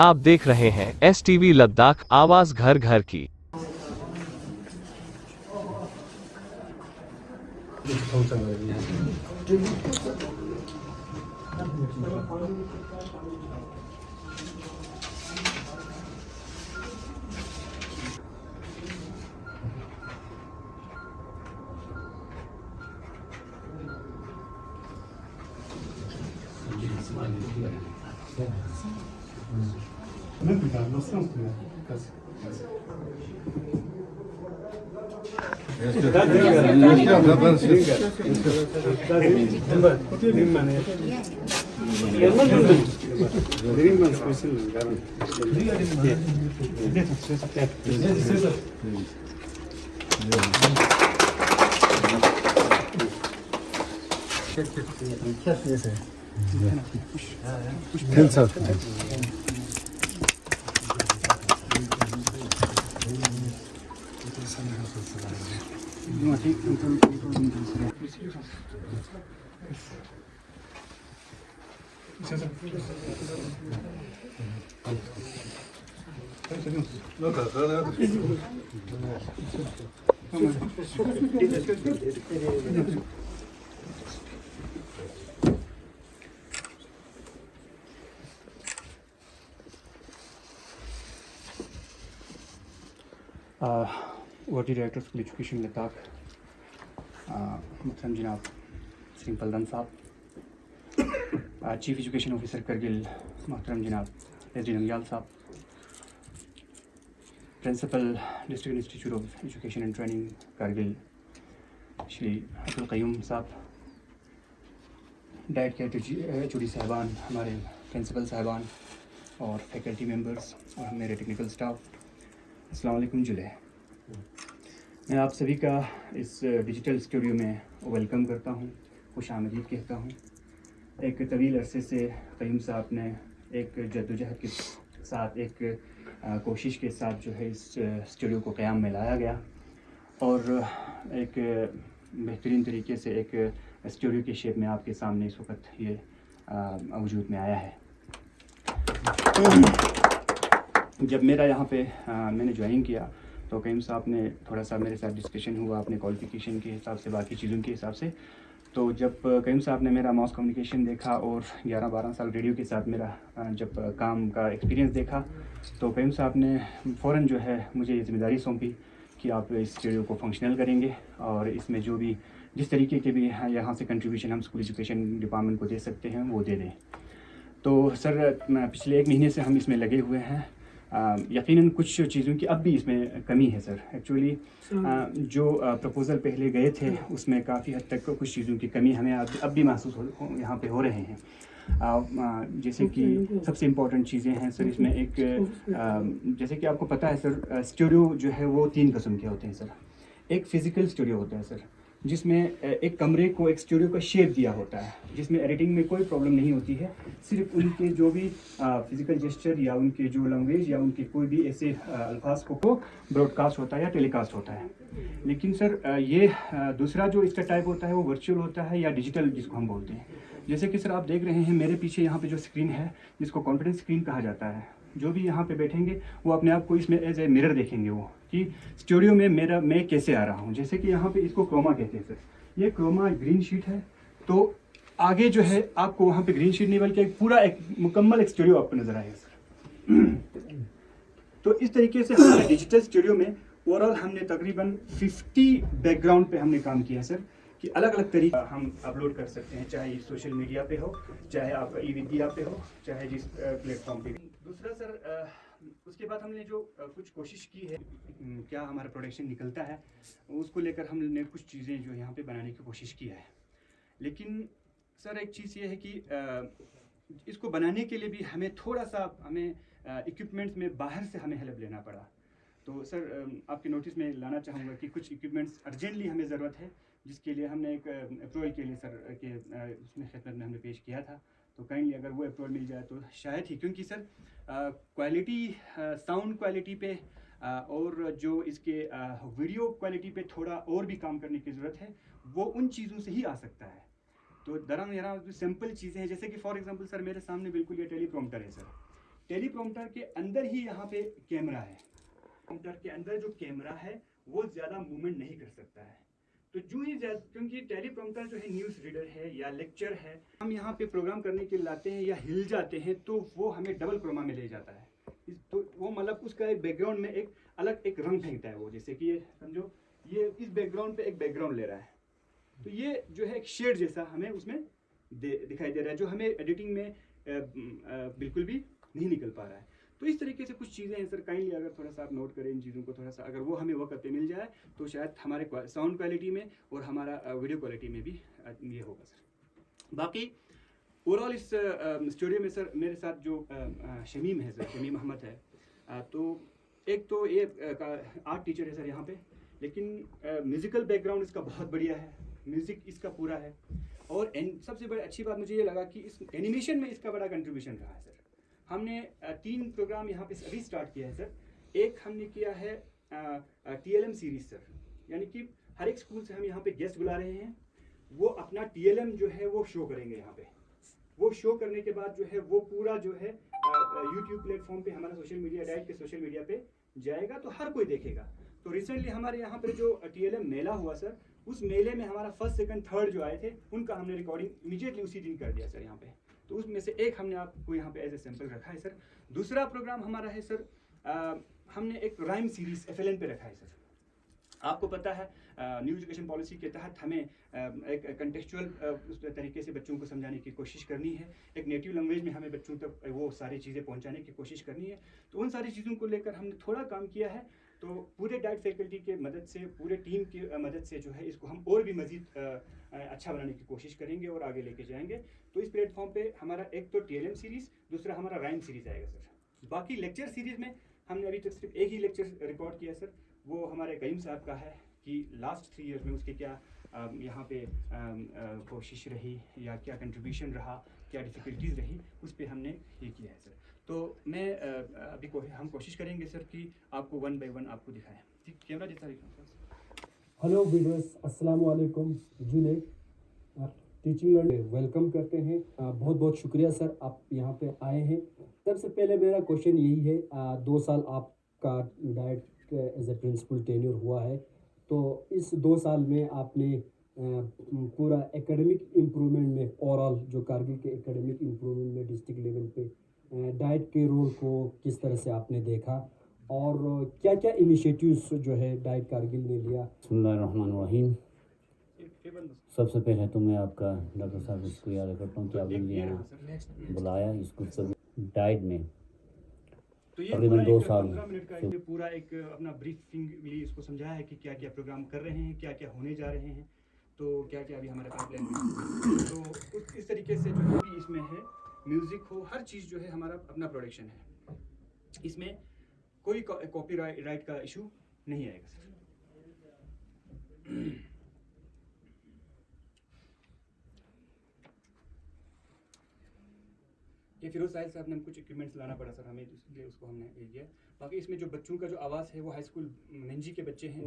आप देख रहे हैं STV लद्दाख, आवाज घर घर की। वाटी डायरेक्टर स्कूल एजुकेशन लद्दाख मोहतरम जनाब सिंह पलदन साहब, चीफ एजुकेशन ऑफिसर करगिल मोहतरम जनाब SD Nangyal sahab, principal district institute of education and training Kargil Shri Abdul Qayyum sahab, DIET के HOD साहबान, हमारे प्रिंसिपल साहबान और फैकल्टी मेंबर्स और मेरे टेक्निकल स्टाफ, अस्सलाम वालेकुम जुले। मैं आप सभी का इस डिजिटल स्टूडियो में वेलकम करता हूँ, खुश आमदीद कहता हूँ। एक तवील अरसे से क़य्यूम साहब ने एक जद्दोजहद के साथ, एक कोशिश के साथ जो है इस स्टूडियो को क़याम में लाया गया और एक बेहतरीन तरीके से एक स्टूडियो की शेप में आपके सामने इस वक्त ये वजूद में आया है। जब मेरा यहाँ पे मैंने ज्वाइन किया तो क़य्यूम साहब ने थोड़ा सा मेरे साथ डिस्कशन हुआ अपने क्वालिफ़िकेशन के हिसाब से, बाकी चीज़ों के हिसाब से। तो जब क़य्यूम साहब ने मेरा मास कम्युनिकेशन देखा और 11-12 साल रेडियो के साथ मेरा जब काम का एक्सपीरियंस देखा तो क़य्यूम साहब ने फ़ौरन जो है मुझे ये ज़िम्मेदारी सौंपी कि आप इस स्टूडियो को फंक्शनल करेंगे और इसमें जो भी जिस तरीके के भी यहाँ से कंट्रीब्यूशन हम स्कूल एजुकेशन डिपार्टमेंट को दे सकते हैं वो दे दें। तो सर पिछले 1 महीने से हम इसमें लगे हुए हैं। यकीनन कुछ चीज़ों की अब भी इसमें कमी है सर। एक्चुअली जो प्रपोज़ल पहले गए थे उसमें काफ़ी हद तक कुछ चीज़ों की कमी हमें अब भी महसूस यहाँ पे हो रहे हैं। जैसे कि सबसे इम्पोर्टेंट चीज़ें हैं सर इसमें एक जैसे कि आपको पता है सर, स्टूडियो जो है वो 3 किस्म के होते हैं सर। एक फ़िज़िकल स्टूडियो होता है सर, जिसमें एक कमरे को एक स्टूडियो का शेप दिया होता है, जिसमें एडिटिंग में कोई प्रॉब्लम नहीं होती है, सिर्फ उनके जो भी फिज़िकल जेस्चर या उनके जो लैंग्वेज या उनके कोई भी ऐसे अल्फाज को ब्रॉडकास्ट होता है या टेलीकास्ट होता है। लेकिन सर ये दूसरा जो इसका टाइप होता है वो वर्चुअल होता है या डिजिटल जिसको हम बोलते हैं। जैसे कि सर आप देख रहे हैं मेरे पीछे यहाँ पे जो स्क्रीन है जिसको कॉन्फिडेंस स्क्रीन कहा जाता है, जो भी यहाँ पे बैठेंगे वो अपने आप को इसमें एज ए मिरर देखेंगे वो कि स्टूडियो में मैं कैसे आ रहा हूँ। जैसे कि यहाँ पे इसको क्रोमा कहते हैं सर, ये क्रोमा ग्रीन शीट है, तो आगे जो है आपको वहाँ पे ग्रीन शीट नहीं बल्कि एक मुकम्मल स्टूडियो आपको नज़र आएगा सर। तो इस तरीके से हमारे डिजिटल स्टूडियो में ओवरऑल हमने तकरीबन 50 बैकग्राउंड पे हमने काम किया सर, कि अलग अलग तरीके हम अपलोड कर सकते हैं, चाहे सोशल मीडिया पे हो, चाहे आपका ई-विद्या पे हो, चाहे जिस प्लेटफॉर्म पे। दूसरा सर उसके बाद हमने जो कुछ कोशिश की है, क्या हमारा प्रोडक्शन निकलता है उसको लेकर हमने कुछ चीज़ें जो यहाँ पे बनाने की कोशिश की है। लेकिन सर एक चीज़ ये है कि इसको बनाने के लिए भी हमें थोड़ा सा इक्विपमेंट्स में बाहर से हमें हेल्प लेना पड़ा। तो सर आपके नोटिस में लाना चाहूँगा कि कुछ इक्विपमेंट्स अर्जेंटली हमें ज़रूरत है, जिसके लिए हमने एक अप्रूवल के लिए सर के उसमें खिदमत में हमने पेश किया था। तो काइंडली अगर वो अप्रूवल मिल जाए तो शायद ही, क्योंकि सर क्वालिटी साउंड क्वालिटी पे और जो इसके वीडियो क्वालिटी पे थोड़ा और भी काम करने की ज़रूरत है, वो उन चीज़ों से ही आ सकता है। तो दरअसल जो सिंपल चीज़ें हैं, जैसे कि फॉर एग्जांपल सर मेरे सामने बिल्कुल ये टेलीप्रॉम्प्टर है सर। टेलीप्रॉम्प्टर के अंदर ही यहाँ पे कैमरा है। प्रॉम्प्टर के अंदर जो कैमरा है वो ज़्यादा मूवमेंट नहीं कर सकता है। तो जो ही क्योंकि टेलीप्रॉम्प्टर जो है न्यूज़ रीडर है या लेक्चर है, हम यहाँ पे प्रोग्राम करने के लिए लाते हैं या हिल जाते हैं तो वो हमें डबल क्रोमा में ले जाता है। तो वो मतलब उसका एक बैकग्राउंड में एक अलग एक रंग फेंकता है वो, जैसे कि ये समझो ये इस बैकग्राउंड पे एक बैकग्राउंड ले रहा है, तो ये जो है एक शेड जैसा हमें उसमें दिखाई दे रहा है, जो हमें एडिटिंग में बिल्कुल भी नहीं निकल पा रहा है। तो इस तरीके से कुछ चीज़ें हैं सर, काइंडली अगर थोड़ा सा आप नोट करें इन चीज़ों को, थोड़ा सा अगर वो हमें वक्त पे मिल जाए तो शायद हमारे साउंड क्वालिटी में और हमारा वीडियो क्वालिटी में भी ये होगा सर। बाकी ओवरऑल इस स्टूडियो में सर मेरे साथ जो शमीम है सर, शमीम अहमद है, तो एक तो ये आर्ट टीचर है सर यहाँ पे, लेकिन म्यूज़िकल बैकग्राउंड इसका बहुत बढ़िया है, म्यूज़िक इसका पूरा है। और सबसे बड़ी अच्छी बात मुझे ये लगा कि इस एनिमेशन में इसका बड़ा कंट्रीब्यूशन रहा है सर। हमने 3 प्रोग्राम यहाँ पे अभी स्टार्ट किया है सर। एक हमने किया है TLM सीरीज सर, यानी कि हर एक स्कूल से हम यहाँ पे गेस्ट बुला रहे हैं, वो अपना TLM जो है वो शो करेंगे यहाँ पे। वो शो करने के बाद जो है वो पूरा जो है यूट्यूब प्लेटफॉर्म पे, हमारा सोशल मीडिया, डाइट के सोशल मीडिया पे जाएगा तो हर कोई देखेगा। तो रिसेंटली हमारे यहाँ पर जो TLM मेला हुआ सर, उस मेले में हमारा फर्स्ट सेकंड थर्ड जो आए थे उनका हमने रिकॉर्डिंग इमीडिएटली उसी दिन कर दिया सर यहाँ पे। तो उसमें से एक हमने आपको यहाँ पे एज ए सैंपल रखा है सर। दूसरा प्रोग्राम हमारा है सर, हमने एक राइम सीरीज FLN पे रखा है सर। आपको पता है न्यू एजुकेशन पॉलिसी के तहत हमें एक कंटेक्चुअल उस तरीके से बच्चों को समझाने की कोशिश करनी है, एक नेटिव लैंग्वेज में हमें बच्चों तक वो सारी चीज़ें पहुंचाने की कोशिश करनी है। तो उन सारी चीज़ों को लेकर हमने थोड़ा काम किया है। तो पूरे डाइट फैकल्टी के मदद से, पूरे टीम की मदद से जो है इसको हम और भी मज़ीद अच्छा बनाने की कोशिश करेंगे और आगे लेके जाएंगे। तो इस प्लेटफॉर्म पे हमारा एक तो TLM सीरीज़, दूसरा हमारा राइम सीरीज़ आएगा सर। बाकी लेक्चर सीरीज़ में हमने अभी तक सिर्फ एक ही लेक्चर रिकॉर्ड किया सर, वो हमारे कईम साहब का है कि लास्ट 3 ईयर्स में उसके क्या यहाँ पे कोशिश रही या क्या कंट्रीब्यूशन रहा, क्या डिफ़िकल्टीज़ रही, उस पर हमने ये किया है सर। तो मैं अभी हम कोशिश करेंगे सर कि आपको 1 बाय 1 आपको दिखाएं। ठीक, कैमरा जैसा दिखाऊं सर। हेलो व्यूअर्स, अस्सलाम वालेकुम। जुनैद टीचिंग लर्निंग वेलकम करते हैं। बहुत बहुत शुक्रिया सर, आप यहाँ पे आए हैं। सबसे पहले मेरा क्वेश्चन यही है, 2 साल आपका DIET as a principal tenure हुआ है, तो इस 2 साल में आपने पूरा एकेडमिक इम्प्रूवमेंट में, ओवरऑल जो कारगिल के एकेडमिक इम्प्रूवमेंट में डिस्ट्रिक्ट लेवल पे डाइट के रोल को किस तरह से आपने देखा और क्या क्या इनिशिएटिव्स जो है डाइट कारगिल ने लिया? बिस्मिल्लाहिर्रहमानिर्रहीम। सबसे पहले तो मैं आपका डॉक्टर साहब शुक्रिया अदा करता हूँ कि आपने मुझे यहाँ बुलाया इसको डाइट में। तो ये तकरीबन 2 साल 15 मिनट का ये पूरा एक अपना ब्रीफिंगली इसको समझाया है कि क्या क्या प्रोग्राम कर रहे हैं, क्या क्या होने जा रहे हैं, तो क्या क्या अभी हमारे पाइपलाइन में। तो इस तरीके से जो भी इसमें है, म्यूज़िक हो, हर चीज़ जो है हमारा अपना प्रोडक्शन है, इसमें कोई कॉपीराइट का इशू नहीं आएगा सर। ये फिरोज साहिल साहब ने कुछ इक्विपमेंट्स लाना पड़ा सर हमें, इसलिए उसको हमने भेज दिया। बाकी इसमें जो बच्चों का जो आवाज़ है वो हाई स्कूल मंजी के बच्चे हैं।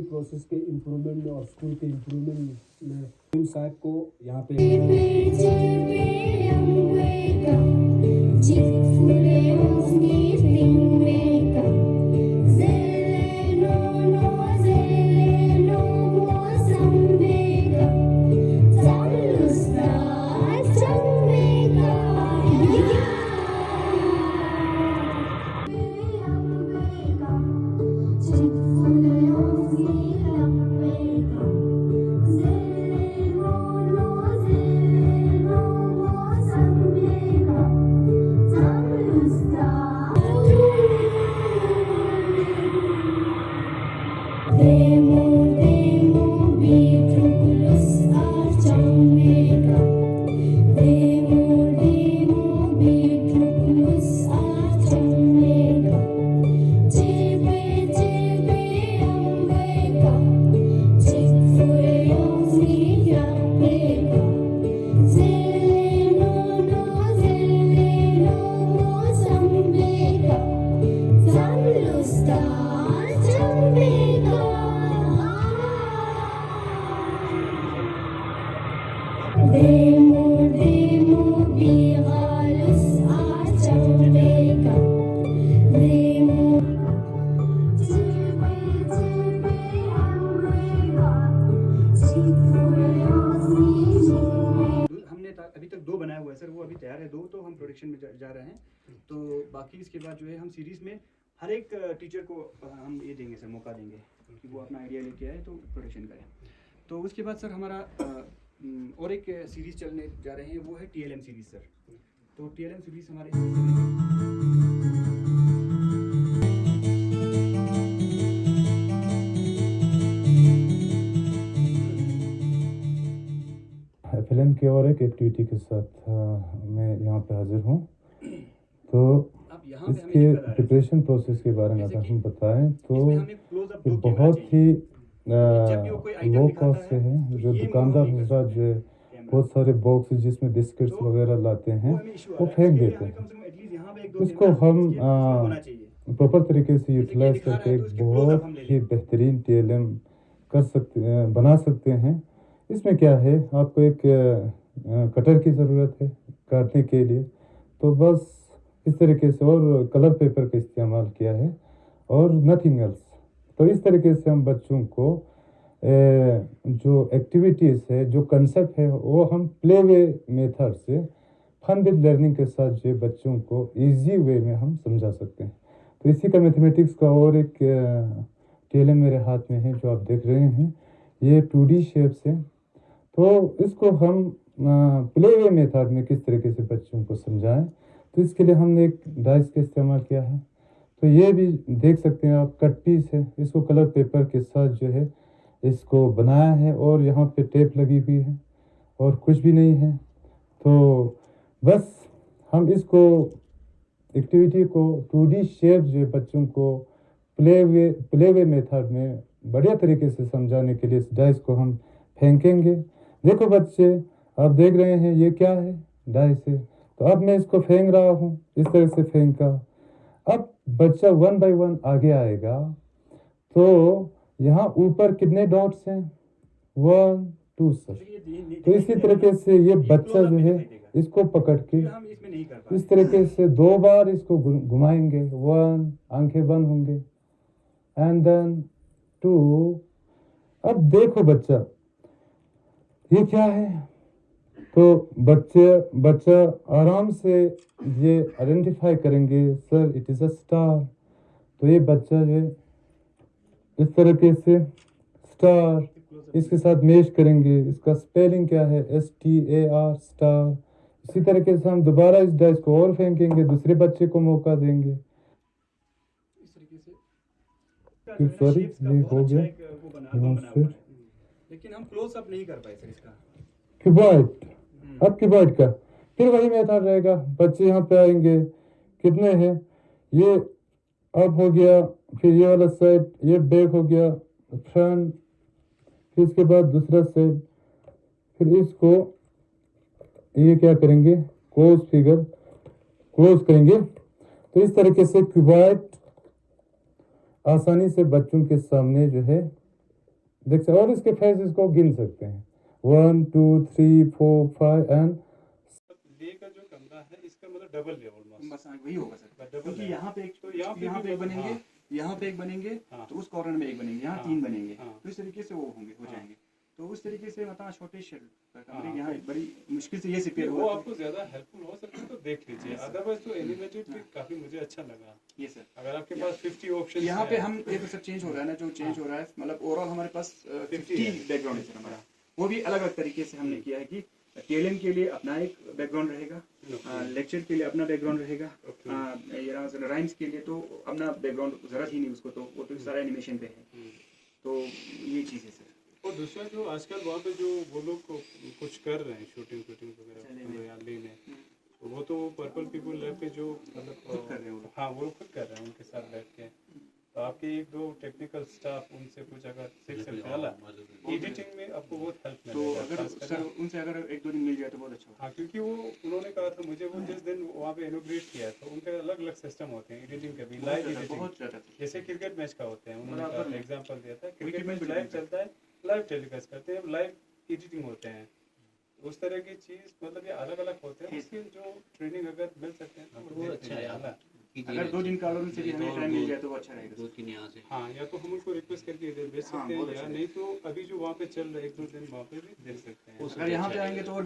प्रोसेस के इम्प्रूवमेंट में और स्कूल के इम्प्रूवमेंट में साहब को यहाँ पे अभी तक 2 बनाया हुआ है सर, वो अभी तैयार है 2, तो हम प्रोडक्शन में जा रहे हैं। तो बाकी इसके बाद जो है हम सीरीज़ में हर एक टीचर को हम ये देंगे सर, मौका देंगे कि वो अपना आइडिया लेके आए तो प्रोडक्शन करें। तो उसके बाद सर हमारा और एक सीरीज़ चलने जा रहे हैं, वो है TLM सीरीज़ सर। तो TLM सीरीज़ हमारे FLN की और एक एक्टिविटी के साथ मैं यहाँ पे हाजिर हूँ। तो अब यहाँ पे हमें इसके ये बता रहे हैं प्रिपरेशन प्रोसेस के बारे में जैसे अगर कि हम बताएं तो इसमें हमें क्लोजअप ये 2 कैमरा बहुत चाहिए। ही जब भी वो कोई आइटम लो दिखाता कॉस्ट से है है। तो जो ये दुकानदार मूव नहीं कर हजरात सकते जो है कैमरा। बहुत सारे बॉक्स जिसमें बिस्किट्स तो वगैरह लाते हैं वो हमें इशू आ वो रहा है, फेंक इसके लिए देते हमें कम हैं। से कम एटलीस्ट यहाँ पे 1-2 इसको कैमरा हम उसमें होना चाहिए। प्रॉपर तरीके से जैसे कि ये यूटिलाइज दिखा रहा करके है एक तो उसके क्लोजअप हम बहुत ले ही लें। बेहतरीन TLM कर सकते बना सकते हैं। इसमें क्या है, आपको एक कटर की ज़रूरत है काटने के लिए। तो बस इस तरीके से, और कलर पेपर का इस्तेमाल किया है और नथिंग एल्स। तो इस तरीके से हम बच्चों को जो एक्टिविटीज़ है, जो कंसेप्ट है, वो हम प्ले वे मेथड से फन विद लर्निंग के साथ जो बच्चों को इजी वे में हम समझा सकते हैं। तो इसी का मैथमेटिक्स का और एक TLM मेरे हाथ में है जो आप देख रहे हैं। ये 2D शेप्स है। तो इसको हम प्ले वे मेथड में किस तरीके से बच्चों को समझाएं, तो इसके लिए हमने एक डाइस का इस्तेमाल किया है। तो ये भी देख सकते हैं आप, कट पीस है। इसको कलर पेपर के साथ जो है इसको बनाया है और यहाँ पे टेप लगी हुई है और कुछ भी नहीं है। तो बस हम इसको एक्टिविटी को 2D शेप जो बच्चों को प्ले वे मेथड में बढ़िया तरीके से समझाने के लिए इस डाइस को हम फेंकेंगे। देखो बच्चे, आप देख रहे हैं ये क्या है, डाइस है। तो अब मैं इसको फेंक रहा हूँ, इस तरह से फेंका। अब बच्चा 1 बाय 1 आगे आएगा। तो यहाँ ऊपर कितने डॉट्स हैं, 1 2 सर। तो इसी तरीके से ये बच्चा जो है इसको पकड़ के हम इसमें नहीं कर पाए। इस तरीके से 2 बार इसको घुमाएंगे। 1, आंखें बंद होंगे, एंड देन 2। अब देखो बच्चा ये क्या है। तो बच्चा आराम से ये आइडेंटिफाई करेंगे, sir it is a star. तो ये बच्चा जो है इस तरीके से स्टार इसके साथ मैच करेंगे। इसका स्पेलिंग क्या है, STAR, स्टार। इसी तरीके से हम दोबारा इस डाइस को और फेंकेंगे, दूसरे बच्चे को मौका देंगे। इस तरीके फिर से सॉरी शेप्स का ये बहुत हो अच्छा गया एक वो बना एल्बम बना हुआ फिर है। लेकिन हम क्लोज अप नहीं कर पाए सर इसका। क्यूबॉइड। अब क्यूबॉइड का फिर वही मेथड रहेगा। बच्चे यहाँ पे आएंगे, कितने हैं, ये अप हो गया, फिर ये वाला साइड, ये बैक हो गया, फ्रंट, फिर इसके बाद दूसरा साइड। फिर इसको ये क्या करेंगे, क्लोज करेंगे। तो इस तरीके से क्यूबॉइड आसानी से बच्चों के सामने जो है देख सकते, और इसके फेसेस को गिन सकते हैं, 1 2 3 4 5 एंड डे का जो कमरा है इसका मतलब डबल है ऑलमोस्ट। बस वही होगा सर, डबल क्योंकि है। यहाँ पे एक तो यहाँ पे यहाँ भी पे एक डबल, बनेंगे, हाँ। यहाँ पे एक बनेंगे, हाँ। तो उस कॉर्नर में एक बनेंगे, यहाँ हाँ। 3 बनेंगे। हाँ। तो इस तरीके से वो होंगे, हो हाँ। जाएंगे। तो उस तरीके से मतलब छोटे शेल कमरे हाँ। यहाँ बड़ी मुश्किल से ये सिपेयर वो हुआ। आपको ज्यादा हेल्पफुल हो सकता है तो देख लीजिए। अदरवाइज तो एनिमेटेड भी काफी मुझे अच्छा लगा। ये सर अगर आपके पास 50 ऑप्शन यहाँ पे हम एक सर चेंज हो रहा है ना, जो चेंज हो रहा है मतलब ओवरऑल हमारे पास 50 बैकग्राउंड है सर हमारा। वो भी अलग अलग तरीके से हमने किया है कि TLM के लिए अपना एक बैकग्राउंड रहेगा, लेक्चर के लिए अपना बैकग्राउंड रहेगा, राइम्स के लिए तो अपना बैकग्राउंड जरूरत ही नहीं उसको, तो वो तो सारा एनिमेशन पे है। तो ये चीज़ है सर। और दूसरा जो आजकल वहाँ पे जो वो लोग कुछ कर रहे हैं शूटिंग वगैरह हरियाली में, तो वो तो पर्पल पीपल लैब पे जो मतलब खुद कर रहे हैं वो लोग। हाँ वो खुद कर रहे हैं उनके साथ बैठ के। तो आपके एक दो टेक्निकल स्टाफ उनसे कुछ अगर सीख सकते हैं एडिटिंग में आपको बहुत हेल्प तो मिलेगा अगर खास सर करके। उनसे अगर एक दो दिन मिल जाए तो बहुत अच्छा होगा। हाँ क्योंकि वो उन्होंने कहा था मुझे वो जिस दिन वहाँ पे इनोग्रेट किया तो उनके अलग अलग सिस्टम होते हैं एडिटिंग के भी, लाइव एडिटिंग बहुत ज़्यादा जैसे क्रिकेट मैच का होते हैं। उन्होंने बराबर कहा में। एग्जांपल दिया था क्रिकेट क्रिकेट में मैच भी लाइव difference है। चलता है, लाइव टेलीकास्ट करते हैं, लाइव एडिटिंग होते हैं। उस तरह की चीज़ मतलब ये अलग अलग होते हैं, इसकी जो ट्रेनिंग अगर मिल सकते हैं तो वो अच्छा है। अगर 2 दिन का से भी हमें टाइम मिल जाए तो वो अच्छा रहेगा। 2-3 यहाँ से हाँ या तो हम उनको रिक्वेस्ट करके इधर भेज हाँ, सकते बहुत हैं या अच्छा नहीं तो अभी जो वहाँ पे चल रहा है 1-2 दिन वहाँ पे भी देख सकते हैं। अगर यहाँ पे आएंगे तो और